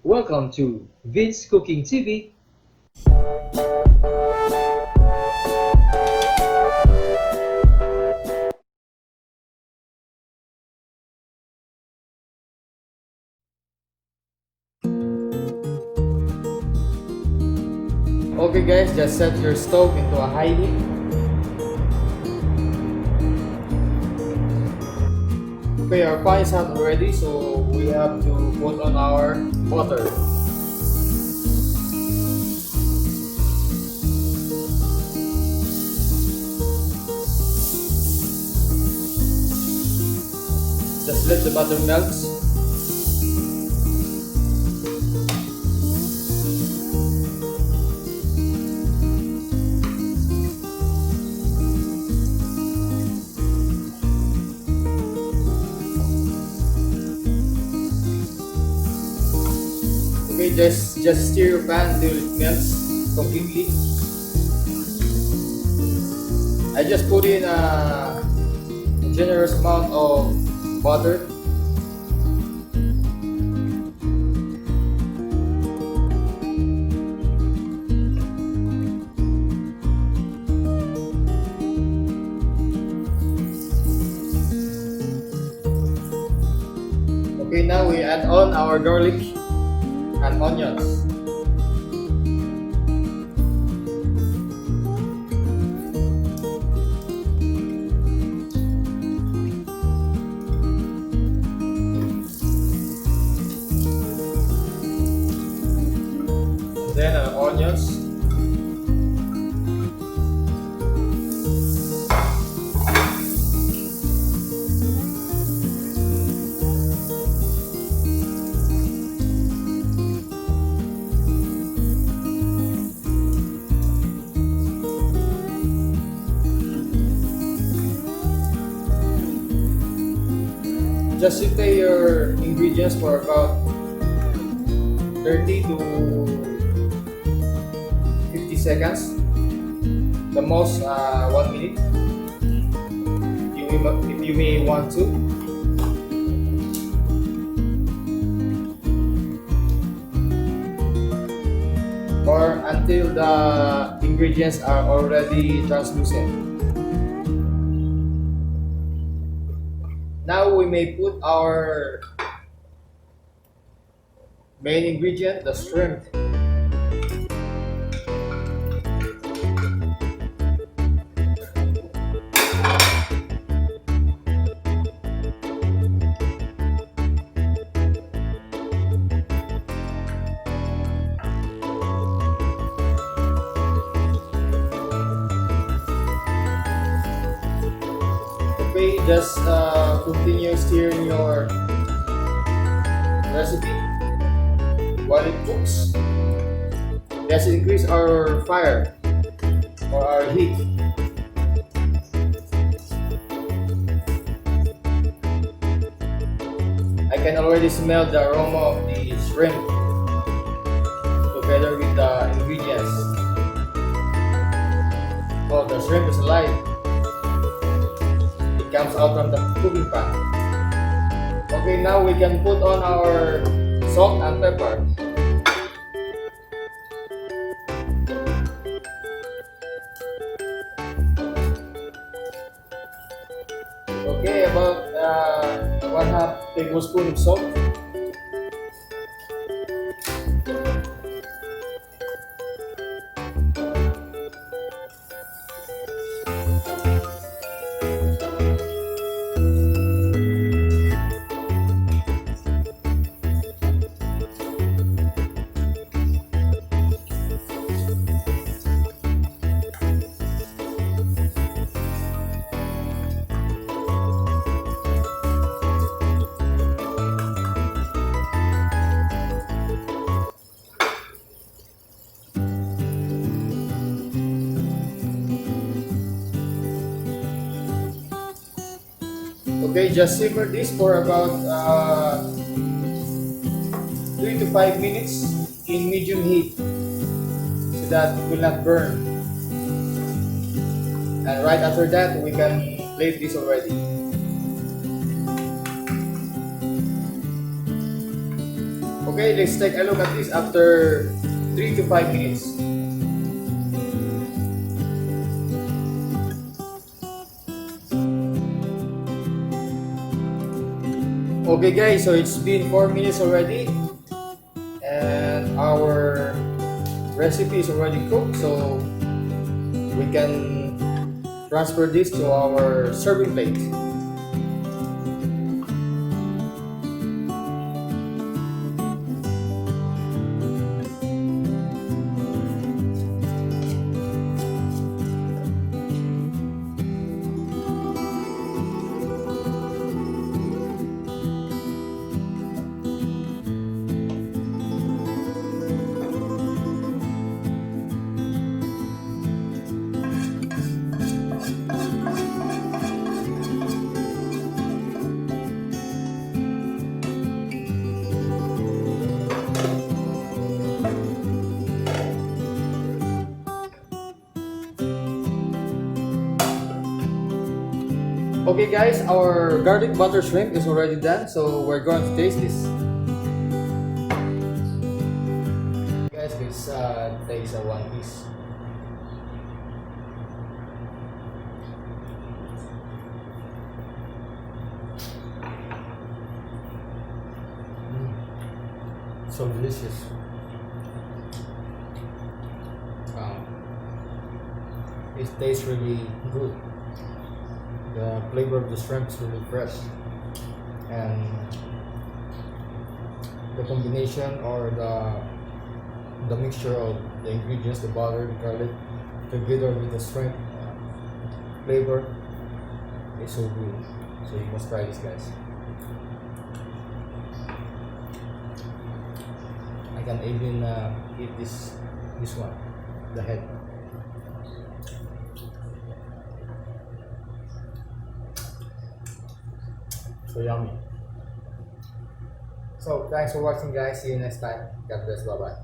Welcome to Vince Cooking TV. Okay guys, just set your stove into a high heat. Okay, our pan is hot already, so we have to put on our butter. Just let the butter melt. Okay, just stir your pan until it melts completely. I just put in a generous amount of butter. Okay, now we add on our garlic and onions. And then our onions. Just saute your ingredients for about 30 to 50 seconds. The most 1 minute. If you may want to. Or until the ingredients are already translucent. Now we may put our main ingredient, the shrimp. Okay, just continue stirring your recipe while it cooks. Let's increase our fire or our heat. I can already smell the aroma of the shrimp together with the ingredients. Oh, the shrimp is alive. It comes out from the cooking pan. Okay, now we can put on our salt and pepper. Okay, about 1/2 tablespoon of salt. Okay, just simmer this for about 3 to 5 minutes in medium heat so that it will not burn. And right after that, we can plate this already. Okay, let's take a look at this after 3 to 5 minutes. Okay guys, so it's been 4 minutes already and our recipe is already cooked, so we can transfer this to our serving plate. Okay guys, our garlic butter shrimp is already done, so we're going to taste this. Guys, let's taste one piece. So delicious. It tastes really good. The flavor of the shrimp is really fresh, and the combination or the mixture of the ingredients, the butter, the garlic, together with the shrimp flavor is so good. So you must try this, guys. I can even eat this one, the head. So yummy. So thanks for watching guys. See you next time. God bless. Bye bye.